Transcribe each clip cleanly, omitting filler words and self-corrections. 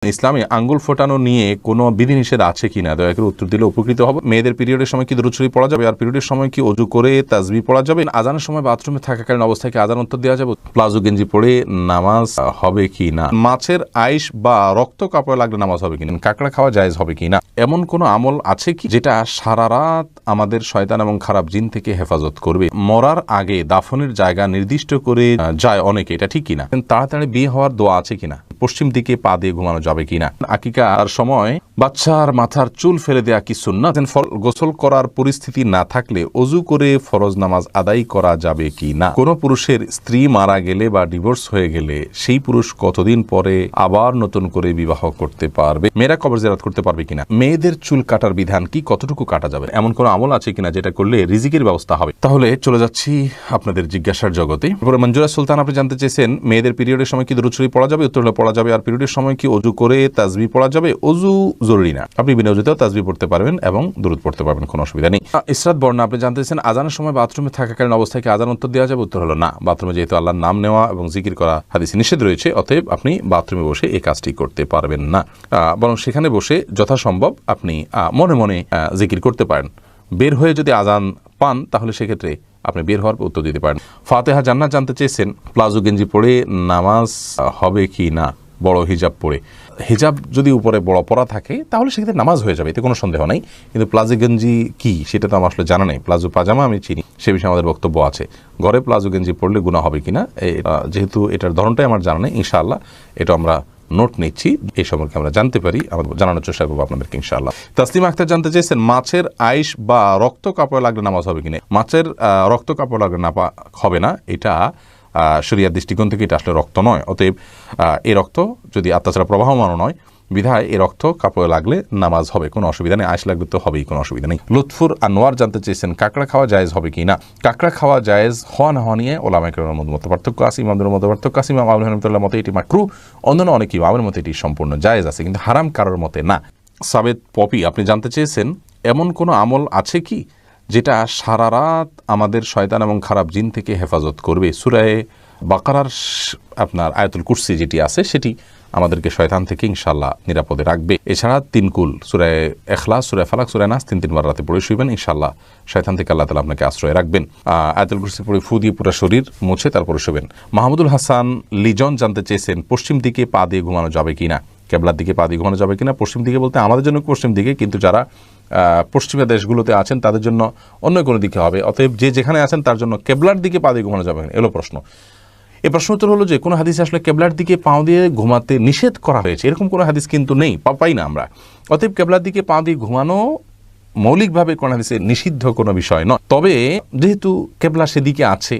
ইসলামে আঙ্গুল ফোটানো নিয়ে কোনো বিধিনিষেধ আছে কিনা দয়া করে উত্তর দিলে উপকৃত হবে। মেয়েদের পিরিয়ডের সময় কি দরুদ শরীফ পড়া যাবে, আর পিরিয়ডের সময় কি ওযু করে তাসবিহ পড়া যাবে? আজানের সময় বাথরুমে থাকাকালীন অবস্থায় কি আজান উত্তর দেওয়া যাবে? প্লাজো গেঞ্জি পরে নামাজ হবে কি না? মাছের আইশ বা রক্ত কাপড়ে লাগলে নামাজ হবে কিনা? কাঁকড়া খাওয়া জায়েজ হবে কিনা? এমন কোন আমল আছে কি যেটা সারা রাত আমাদের শয়তান এবং খারাপ জিন থেকে হেফাজত করবে? মরার আগে দাফনের জায়গা নির্দিষ্ট করে যায় অনেকে, এটা ঠিক কিনা? তাড়াতাড়ি বিয়ে হওয়ার দোয়া আছে কিনা? পশ্চিম দিকে পা দিয়ে ঘুমানো যাবে কিনা? আকিকার সময় বাচ্চার মাথার চুল ফেলে দেয়া কি সুন্নাত? গোসল করার পরিস্থিতি না থাকলে ওযু করে ফরজ নামাজ আদায় করা যাবে কি না? কোন পুরুষের স্ত্রী মারা গেলে বা ডিভোর্স হয়ে গেলে সেই পুরুষ কতদিন পরে আবার নতুন করে বিবাহ করতে পারবে? মেয়েরা কবর জিয়ারত করতে পারবে কিনা? মেয়েদের চুল কাটার বিধান কি, কতটুকু কাটা যাবে? এমন কোন আমল আছে কিনা যেটা করলে রিজিকের ব্যবস্থা হবে? তাহলে চলে যাচ্ছি আপনাদের জিজ্ঞাসার জগতে। মঞ্জুরা সুলতান আপনি জানতে চেয়েছেন মেয়েদের পিরিয়ডের সময় কি দরুদ শরীফ পড়া যাবে? উত্তর হলো পড়া যাবে। আর পিরিয়ডের সময় কি ওযু করে তাসবিহ পড়া যাবে? ওযু জরুরি না, আপনি বিনা ওযুতেও তাসবিহ পড়তে পারবেন এবং দরুদ পড়তে পারবেন, কোনো অসুবিধা নেই। ইসরাত বর্ণা আপনি জানতে চেয়েছেন আজানের সময় বাথরুমে থাকাকালীন অবস্থায় কি আজান উত্তর দেওয়া যাবে? উত্তর হলো না। বাথরুমে যেহেতু আল্লাহর নাম নেওয়া এবং জিকির করা হাদিসে নিষেধ রয়েছে, অতএব আপনি বাথরুমে বসে এই কাজটি করতে পারবেন না, বরং সেখানে বসে যথাসম্ভব আপনি মনে মনে জিকির করতে পারেন। বের হয়ে যদি আজান পান তাহলে সেক্ষেত্রে আপনি বের হওয়ার উত্তর দিতে পারেন। ফাতেহা জান্নাত জানতে চেয়েছেন প্লাজো গেঞ্জি পরে নামাজ হবে কি না বড় হিজাব পরে? হিজাব যদি উপরে বড় পরা থাকে তাহলে সেক্ষেত্রে নামাজ হয়ে যাবে, এতে কোনো সন্দেহ নাই। কিন্তু প্লাজো গেঞ্জি কি সেটা তো আমার আসলে জানা নেই। প্লাজো পাজামা আমি চিনি, সে বিষয়ে আমাদের বক্তব্য আছে। ঘরে প্লাজো গেঞ্জি পরলে গুনাহ হবে কিনা, যেহেতু এটার ধরনটাই আমার জানা নেই, ইনশাআল্লাহ এটা আমরা নোট নিচ্ছি, এই সম্পর্কে আমরা জানতে পারি, আমাদের জানানোর চেষ্টা করবো আপনাদেরকে ইনশাআল্লাহ। তাসলিমা আক্তার জানতে চেয়েছেন মাছের আইশ বা রক্ত কাপড়ে লাগলে নামাজ হবে কিনা? মাছের রক্ত কাপড় লাগলে হবে না, এটা শরিয়ার দৃষ্টিকোণ থেকে এটা আসলে রক্ত নয়। অতএব এই রক্ত যদি আত্মাচারা প্রবাহমানও নয়, বিধায় এই রক্ত কাপড়ে লাগলে নামাজ হবে, কোনো অসুবিধা নেই। আইশ লাগলে তো হবেই, কোনো অসুবিধা নেই। লুৎফুর আনোয়ার জানতে চেয়েছেন কাঁকড়া খাওয়া জায়েজ হবে কি না? কাঁকড়া খাওয়া জায়েজ হওয়া না হওয়া নিয়ে ওলামায়ে কেরামের মধ্যে পার্থক্য আছে, ইমামদের মধ্যে পার্থক্য আছে। ইমাম আবু হানিফার মতে এটি মাকরুহ, অন্যান্য অনেক ইমামের মতে এটি সম্পূর্ণ জায়েজ আছে, কিন্তু হারাম কারোর মতে না। সাবেদ পপি আপনি জানতে চেয়েছেন এমন কোনো আমল আছে কি যেটা সারা রাত আমাদের শয়তান এবং খারাপ জিন থেকে হেফাজত করবে? সূরা বাকারার আপনার আয়াতুল কুরসি যেটি আছে সেটি আমাদেরকে শয়তান থেকে ইনশাআল্লাহ নিরাপদে রাখবে। এছাড়া 3 কুল সূরা ইখলাস, সূরা ফালাক, সূরা নাস 3 বার রাতে পড়ে শুইবেন, ইনশাআল্লাহ শয়তান থেকে আল্লাহ তাআলা আপনাকে আশ্রয় রাখবেন। আয়াতুল কুরসি পড়ে ফু দিয়ে পুরো শরীর মুছে তারপরে শুবেন। মাহমুদুল হাসান লিজন জানতে চেয়েছেন পশ্চিম দিকে পা দিয়ে ঘুমানো যাবে কিনা? কেবলার দিকে পা দিয়ে ঘুমানো যাবে কিনা? পশ্চিম দিকে বলতে আমাদের জন্য পশ্চিম দিকে, কিন্তু যারা পশ্চিমা দেশগুলোতে আছেন তাদের জন্য অন্য কোনো দিকে হবে। অতএব যে যেখানে আছেন তার জন্য কেবলার দিকে পা দিয়ে ঘুমানো যাবে না, এলো প্রশ্ন। এই প্রশ্ন উত্তর হলো যে কোনো হাদিসে আসলে কেবলার দিকে পাও দিয়ে ঘুমাতে নিষেধ করা হয়েছে এরকম কোনো হাদিস কিন্তু নেই, পাই না আমরা। অতএব কেবলার দিকে পা দিয়ে ঘুমানো মৌলিকভাবে কোনো হাদিসে নিষিদ্ধ কোনো বিষয় নয়। তবে যেহেতু কেবলা সেদিকে আছে,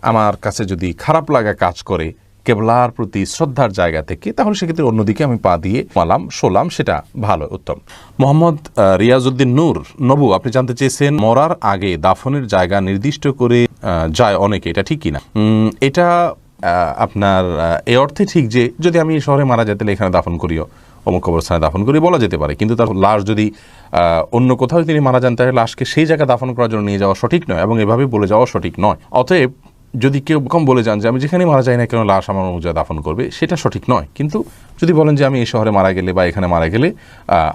আমার কাছে যদি খারাপ লাগা কাজ করে কেবলার প্রতি শ্রদ্ধার জায়গা থেকে, তাহলে সেক্ষেত্রে অন্যদিকে আমি পা দিয়ে শোলাম, সেটা ভালো, উত্তম। মোহাম্মদ রিয়াজউদ্দিন নূর নবু আপনি জানতে চেয়েছেন মরার আগে দাফনের জায়গা নির্দিষ্ট করে যায় অনেকে, এটা ঠিক কিনা? এটা আপনার এই অর্থে ঠিক যে যদি আমি শহরে মারা যেতে এখানে দাফন করিও, অমুক কবরস্থানে দাফন করি বলা যেতে পারে, কিন্তু তার লাশ যদি অন্য কোথাও তিনি মারা যান তাহলে লাশকে সেই জায়গায় দাফন করার জন্য নিয়ে যাওয়া সঠিক নয়, এবং এভাবে বলে যাওয়া সঠিক নয়। অতএব যদি কেউ কম বলে যান যে আমি যেখানে মারা যাই না কেন লাশ আমার অনুযায়ী দাফন করবে, সেটা সঠিক নয়। কিন্তু যদি বলেন যে আমি এই শহরে মারা গেলে বা এখানে মারা গেলে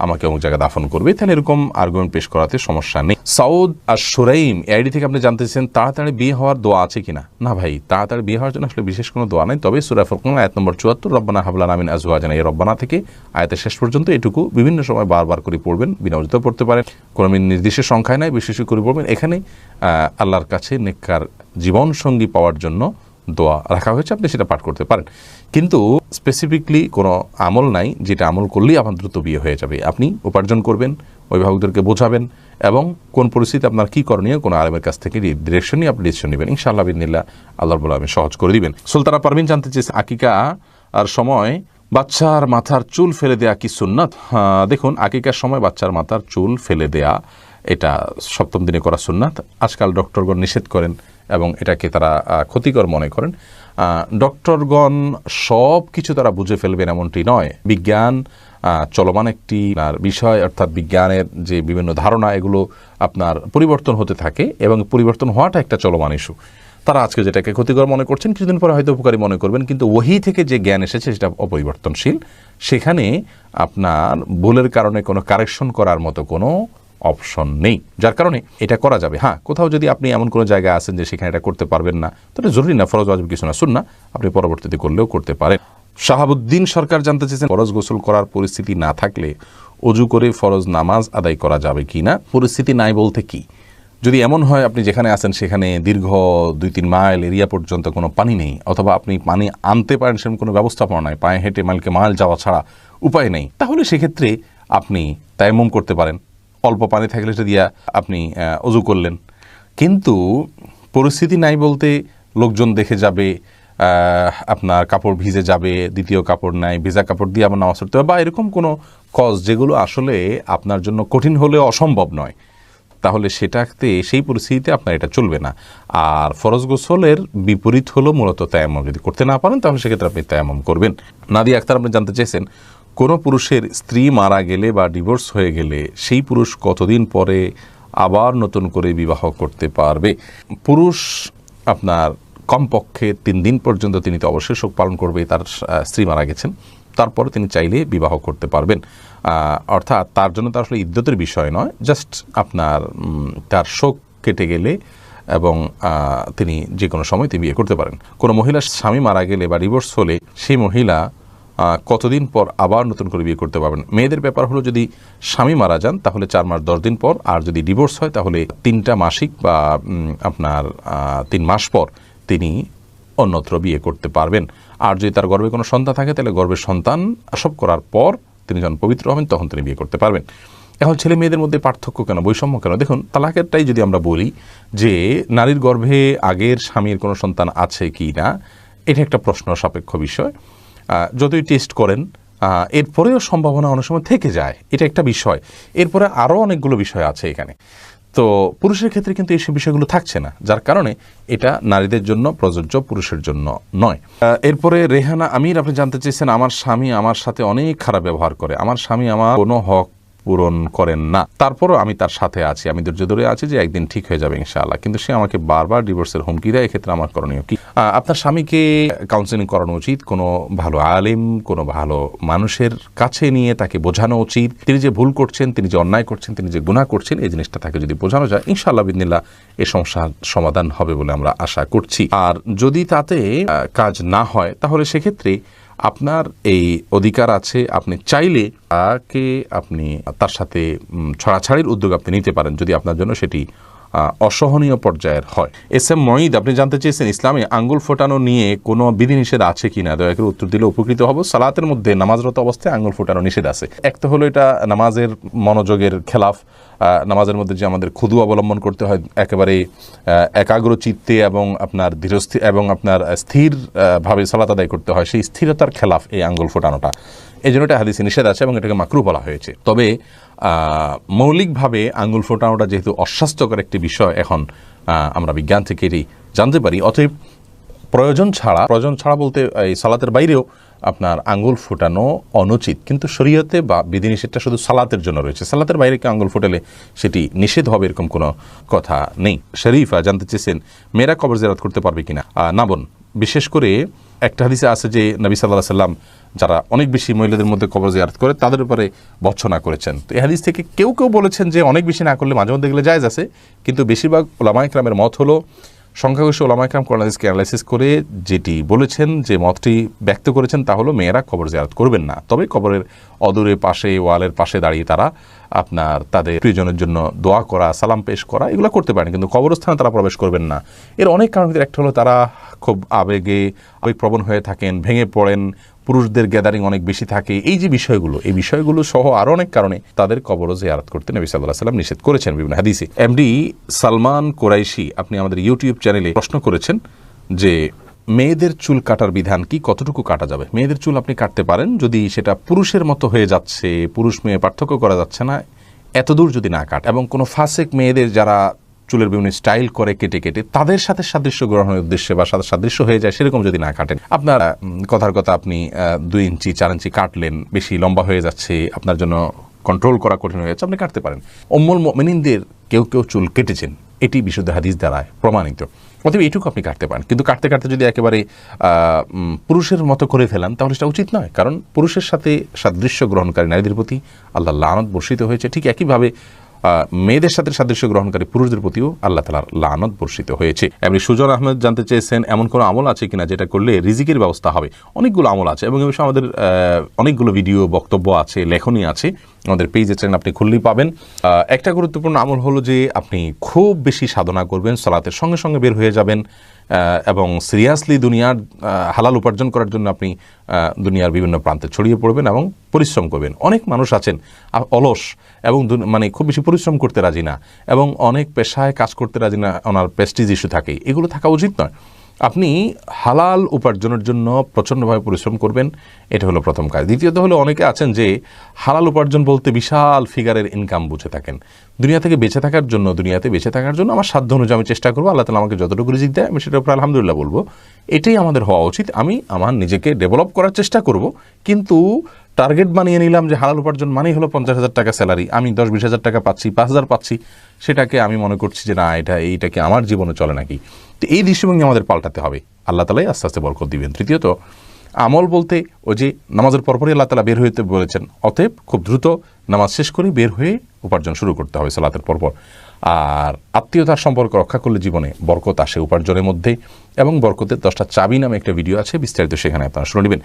আমাকে অমুক জায়গায় দাফন করবে, তাহলে এরকম আর্গুমেন্ট পেশ করাতে সমস্যা নেই। সাউদ আর সুরাইম আইডি থেকে আপনি জানতেছেন তাড়াতাড়ি বিয়ে হওয়ার দোয়া আছে কিনা? না ভাই, তাড়াতাড়ি বিয়ে হওয়ার জন্য আসলে বিশেষ কোনো দোয়া নেই। তবে সূরা ফুরকান আয়াত নম্বর 74 রব্বানা হাবলানা মিন আজওয়াজিনা, এই রব্বানা থেকে আয়াতের শেষ পর্যন্ত এটুকু বিভিন্ন সময় বারবার করে পড়বেন, বিনা ওযুতেও পড়তে পারেন, কোনো নির্দিষ্ট সংখ্যায় নাই, বিশেষ করে পড়বেন। এখানে আল্লাহর কাছে নেককার জীবন সঙ্গী পাওয়ার জন্য দোয়া রাখা হয়েছে, আপনি সেটা পাঠ করতে পারেন। কিন্তু স্পেসিফিকলি কোনো আমল নাই যেটা আমল করলেই আপনার দ্রুত বিয়ে হয়ে যাবে। আপনি উপার্জন করবেন, অভিভাবকদেরকে বোঝাবেন, এবং কোন পরিস্থিতি আপনার কী করণীয় কোনো আলেমের কাছ থেকে ডিরেকশন নিয়ে আপনি ডিসিশন নেবেন, ইনশাআল্লাহ বিদিনিল্লাহ আল্লাহর বলে আমি সহজ করে দিবেন। সুলতানা পারভিন জানতে চেয়েছে আকিকা আর সময় বাচ্চার মাথার চুল ফেলে দেয়া কি সুন্নাত? দেখুন, আকিকার সময় বাচ্চার মাথার চুল ফেলে দেয়া এটা 7ম দিনে করা সুন্নাত। আজকাল ডক্টরগণ নিষেধ করেন এবং এটাকে তারা ক্ষতিকর মনে করেন। ডক্টরগণ সব কিছু তারা বুঝে ফেলবেন এমনটি নয়। বিজ্ঞান চলমান একটি বিষয়, অর্থাৎ বিজ্ঞানের যে বিভিন্ন ধারণা এগুলো আপনার পরিবর্তন হতে থাকে এবং পরিবর্তন হওয়াটা একটা চলমান ইস্যু। তারা আজকে যেটাকে ক্ষতিকর মনে করছেন কিছুদিন পরে হয়তো উপকারী মনে করবেন, কিন্তু ওহী থেকে যে জ্ঞান এসেছে সেটা অপরিবর্তনশীল। সেখানে আপনার ভুলের কারণে কোনো কারেকশন করার মতো কোনো অপশন নেই, যার কারণে এটা করা যাবে। হ্যাঁ, কোথাও যদি আপনি এমন কোনো জায়গায় আছেন যে সেখানে এটা করতে পারবেন না, তো এটা জরুরি না, ফরজ ওয়াজিব কিছু না, সুন্নাহ, আপনি পরবর্তীতে করলেও করতে পারেন। শাহাবুদ্দিন সরকার জানতে চেয়েছেন ফরজ গোসল করার পরিস্থিতি না থাকলে অজু করে ফরজ নামাজ আদায় করা যাবে কি না। পরিস্থিতি নাই বলতে কি, যদি এমন হয় আপনি যেখানে আছেন সেখানে দীর্ঘ 2-3 মাইল এরিয়া পর্যন্ত কোনো পানি নেই, অথবা আপনি পানি আনতে পারেন সেরকম কোনো ব্যবস্থাপনা নাই, পায়ে হেঁটে মাইল যাওয়া ছাড়া উপায় নেই, তাহলে সেক্ষেত্রে আপনি তায়াম্মুম করতে পারেন। অল্প পানি থাকলে সেটা দিয়া আপনি অজু করলেন। কিন্তু পরিস্থিতি নাই বলতে লোকজন দেখে যাবে, আপনার কাপড় ভিজে যাবে, দ্বিতীয় কাপড় নাই, ভিজা কাপড় দিয়ে আমার নামাজ পড়তে হবে, বা এরকম কোনো কজ যেগুলো আসলে আপনার জন্য কঠিন হলেও অসম্ভব নয়, তাহলে সেটাতে সেই পরিস্থিতিতে আপনার এটা চলবে না। আর ফরজ গোসলের বিপরীত হলো মূলত তায়াম্মুম। যদি করতে না পারেন তাহলে সেক্ষেত্রে আপনি তায়াম্মুম করবেন। নাদিয়া আক্তার আপনি জানতে চেয়েছেন কোনো পুরুষের স্ত্রী মারা গেলে বা ডিভোর্স হয়ে গেলে সেই পুরুষ কতদিন পরে আবার নতুন করে বিবাহ করতে পারবে। পুরুষ আপনার কমপক্ষে 3 দিন পর্যন্ত তিনি তো অবশ্যই শোক পালন করবে, তার স্ত্রী মারা গেছেন, তারপরে তিনি চাইলে বিবাহ করতে পারবেন। অর্থাৎ তার জন্য তো আসলে ইদ্যতের বিষয় নয়, জাস্ট আপনার তার শোক কেটে গেলে এবং তিনি যে কোনো সময় তিনি বিয়ে করতে পারেন। কোনো মহিলার স্বামী মারা গেলে বা ডিভোর্স হলে সেই মহিলা কতদিন পর আবার নতুন করে বিয়ে করতে পারবেন। মেয়েদের ব্যাপার হলো যদি স্বামী মারা যান তাহলে 4 মাস 10 দিন পর, আর যদি ডিভোর্স হয় তাহলে 3টা মাসিক বা আপনার 3 মাস পর তিনি অন্যত্র বিয়ে করতে পারবেন। আর যদি তার গর্ভে কোনো সন্তান থাকে তাহলে গর্ভের সন্তান প্রসব করার পর তিনি যখন পবিত্র হবেন তখন তিনি বিয়ে করতে পারবেন। এখন ছেলে মেয়েদের মধ্যে পার্থক্য কেন, বৈষম্য কেন? দেখুন, তালাকেরটাই যদি আমরা বলি যে নারীর গর্ভে আগের স্বামীর কোনো সন্তান আছে কি না, এটা একটা প্রশ্ন সাপেক্ষ বিষয়। যতই টেস্ট করেন এরপরেও সম্ভাবনা অনেক সময় থেকে যায়, এটা একটা বিষয়। এরপরে আরও অনেকগুলো বিষয় আছে এখানে। তো পুরুষের ক্ষেত্রে কিন্তু এইসব বিষয়গুলো থাকছে না, যার কারণে এটা নারীদের জন্য প্রযোজ্য, পুরুষের জন্য নয়। এরপরে রেহানা আমির আপনি জানতে চেয়েছেন আমার স্বামী আমার সাথে অনেক খারাপ ব্যবহার করে, আমার স্বামী আমার কোনো হক পূরণ করেন না, তারপরও আমি তার সাথে আছি, আমি ধৈর্য ধরে আছি যে একদিন ঠিক হয়ে যাবে ইনশাআল্লাহ, কিন্তু সে আমাকে বারবার ডিভোর্সের হুমকি দেয়, এক্ষেত্রে আমার করণীয় কি? আপনার স্বামীকে কাউন্সেলিং করানো উচিত, কোনো ভালো আলেম, কোনো ভালো মানুষের কাছে নিয়ে তাকে বোঝানো উচিত। তিনি যে ভুল করছেন, তিনি যে অন্যায় করছেন, তিনি যে গুনাহ করছেন, এই জিনিসটা তাকে যদি বোঝানো যায় ইনশাআল্লাহ বিদিনিল্লাহ এই সমস্যার সমাধান হবে বলে আমরা আশা করছি। আর যদি তাতে কাজ না হয় তাহলে সেক্ষেত্রে আপনার এই অধিকার আছে, আপনি চাইলে তাকে আপনি তার সাথে ছড়াছাড়ির উদ্যোগ আপনি নিতে পারেন যদি আপনার জন্য সেটি অসহনীয় পর্যায়ের হয়। এস এম মঈদ আপনি জানতে চেয়েছেন ইসলামে আঙ্গুল ফোটানো নিয়ে কোনো বিধিনিষেধ আছে কিনা, দয়া করে উত্তর দিলে উপকৃত হব। সালাতের মধ্যে নামাজরত অবস্থায় আঙ্গুল ফোটানো নিষেধ আছে। এক তো হলো এটা নামাজের মনোযোগের খেলাফ, নামাজের মধ্যে যে আমাদের খুদু অবলম্বন করতে হয় একেবারে একাগ্র চিত্তে এবং আপনার ধীরস্থির এবং আপনার স্থির ভাবে সালাত আদায় করতে হয়, সেই স্থিরতার খেলাফ এই আঙ্গুল ফোটানোটা, এই জন্য এটা হাদিসে নিষেধ আছে এবং এটাকে মাকরুহ বলা হয়েছে। তবে মৌলিকভাবে আঙ্গুল ফোটানোটা যেহেতু অস্বাস্থ্যকর একটি বিষয় এখন আমরা বিজ্ঞান থেকে এটি জানতে পারি, অতএব প্রয়োজন ছাড়া বলতে এই সালাতের বাইরেও আপনার আঙ্গুল ফোটানো অনুচিত, কিন্তু শরীয়তে বা বিধিনিষেধটা শুধু সালাতের জন্য রয়েছে। সালাতের বাইরে কেউ আঙ্গুল ফোটালে সেটি নিষেধ হবে এরকম কোনো কথা নেই। শরীফা জানতে চেয়েছেন মেয়েরা কবর জিয়ারত করতে পারবে কিনা। না বোন, বিশেষ করে একটা হাদিসে আছে যে নবী সাল্লাল্লাহু আলাইহি সাল্লাম যারা অনেক বেশি মহিলাদের মধ্যে কবর জিয়ারত করে তাদের উপরে ভর্ৎসনা করেছেন। তো এই হাদিস থেকে কেউ বলেছেন যে অনেক বেশি না করলে মাঝে মধ্যে গেলে জায়েজ আছে, কিন্তু বেশিরভাগ উলামায়ে কেরামের মত হলো, সংখ্যাগরিষ্ঠ উলামায়ে কেরাম কোরআন হাদিসকে অ্যানালাইসিস করে যেটি বলেছেন, যে মতটি ব্যক্ত করেছেন তা হলো মেয়েরা কবর জিয়ারত করবেন না। তবে কবরের অদূরে পাশে, ওয়ালের পাশে দাঁড়িয়ে তারা আপনার তাদের প্রিয়জনের জন্য দোয়া করা, সালাম পেশ করা, এগুলো করতে পারেন, কিন্তু কবরস্থানে তারা প্রবেশ করবেন না। এর অনেক কারণের একটা হলো তারা খুব আবেগপ্রবণ হয়ে থাকেন, ভেঙে পড়েন, পুরুষদের গ্যাদারিং অনেক বেশি থাকে, এই যে বিষয়গুলো, এই বিষয়গুলো সহ আরও অনেক কারণে তাদের কবর জিয়ারত করতে নবী সাল্লাল্লাহু আলাইহি ওয়াসাল্লাম নিষেধ করেছেন বিভিন্ন হাদিসে। এমডি সালমান কোরাইশি আপনি আমাদের ইউটিউব চ্যানেলে প্রশ্ন করেছেন যে মেয়েদের চুল কাটার বিধান কি, কতটুকু কাটা যাবে। মেয়েদের চুল আপনি কাটতে পারেন যদি সেটা পুরুষের মতো হয়ে যাচ্ছে, পুরুষ মেয়ে পার্থক্য করা যাচ্ছে না, এতদূর যদি না কাট, এবং কোনো ফাসেক মেয়েদের যারা চুলের বিভিন্ন স্টাইল করে কেটে তাদের সাথে সাদৃশ্য গ্রহণের উদ্দেশ্যে বা সাদৃশ্য হয়ে যায় সেরকম যদি না কাটেন, আপনার কথার কথা আপনি 2 ইঞ্চি 4 ইঞ্চি কাটলেন, বেশি লম্বা হয়ে যাচ্ছে, আপনার জন্য কন্ট্রোল করা কঠিন হয়ে যাচ্ছে, আপনি কাটতে পারেন। উম্মুল মুমিনিনদের কেউ চুল কেটেছেন, এটি বিশুদ্ধ হাদিস দ্বারা প্রমাণিত। অতএব এইটুকু আপনি কাটতে পারেন, কিন্তু কাটতে কাটতে যদি একেবারে পুরুষের মতো করে ফেলান তাহলে সেটা উচিত নয়, কারণ পুরুষের সাথে সাদৃশ্য গ্রহণকারী নারীদের প্রতি আল্লাহ লানত বর্ষিত হয়েছে। ঠিক একইভাবে মেয়েদের সাথে সাদৃশ্য গ্রহণকারী পুরুষদের প্রতিও আল্লাহ তাআলার লানত বর্ষিত হয়েছে। এমনি সুজন আহমেদ জানতে চেয়েছেন এমন কোনো আমল আছে কিনা যেটা করলে রিজিকের ব্যবস্থা হবে। অনেকগুলো আমল আছে এবং এ বিষয়ে আমাদের অনেকগুলো ভিডিও, বক্তব্য আছে, লেখনী আছে, আমাদের পেজে চ্যানেল আপনি খুললেই পাবেন। একটা গুরুত্বপূর্ণ আমল হলো যে আপনি খুব বেশি সাধনা করবেন, সালাতের সঙ্গে সঙ্গে বের হয়ে যাবেন এবং সিরিয়াসলি দুনিয়ার হালাল উপার্জন করার জন্য আপনি দুনিয়ার বিভিন্ন প্রান্তে ছড়িয়ে পড়বেন এবং পরিশ্রম করবেন। অনেক মানুষ আছেন অলস এবং মানে খুব বেশি পরিশ্রম করতে রাজি না এবং অনেক পেশায় কাজ করতে রাজি না, ওনার প্রেস্টিজ ইস্যু থাকে, এগুলো থাকা উচিত নয়। আপনি হালাল উপার্জনের জন্য প্রচণ্ডভাবে পরিশ্রম করবেন, এটা হলো প্রথম কাজ। দ্বিতীয়ত হলো অনেকে আছেন যে হালাল উপার্জন বলতে বিশাল ফিগারের ইনকাম বুঝে থাকেন। দুনিয়া থেকে বেঁচে থাকার জন্য, দুনিয়াতে বেঁচে থাকার জন্য আমার সাধ্য অনুযায়ী আমি চেষ্টা করবো, আল্লাহ তাআলা আমাকে যতটুকু রিজিক দেয় আমি সেটার উপর আলহামদুলিল্লাহ বলবো। এটাই আমাদের হওয়া উচিত। আমি আমার নিজেকে ডেভেলপ করার চেষ্টা করব, কিন্তু টার্গেট বানিয়ে নিলাম যে হালাল উপার্জন মানেই হলো 50,000 টাকা স্যালারি, আমি 10-20 হাজার টাকা পাচ্ছি, 5,000 পাচ্ছি, সেটাকে আমি মনে করছি যে না এইটাকে আমার জীবনে চলে নাকি। তো এই দৃষ্টিভঙ্গি আমাদের পাল্টাতে হবে, আল্লাহ তাআলাই আস্তে আস্তে বরকত দিবেন। তৃতীয়ত আমল বলতে ওই যে নামাজের পরপরই আল্লাহ তাআলা বের হইতে বলেছেন, অতএব খুব দ্রুত নামাজ শেষ করে বের হয়ে উপার্জন শুরু করতে হবে সালাতের পরপর। আর আত্মীয়তার সম্পর্ক রক্ষা করলে জীবনে বরকত আসে উপার্জনের মধ্যে, এবং বরকতের 10টা চাবি নামে একটা ভিডিও আছে, বিস্তারিত সেখানে আপনারা শুনে নেবেন।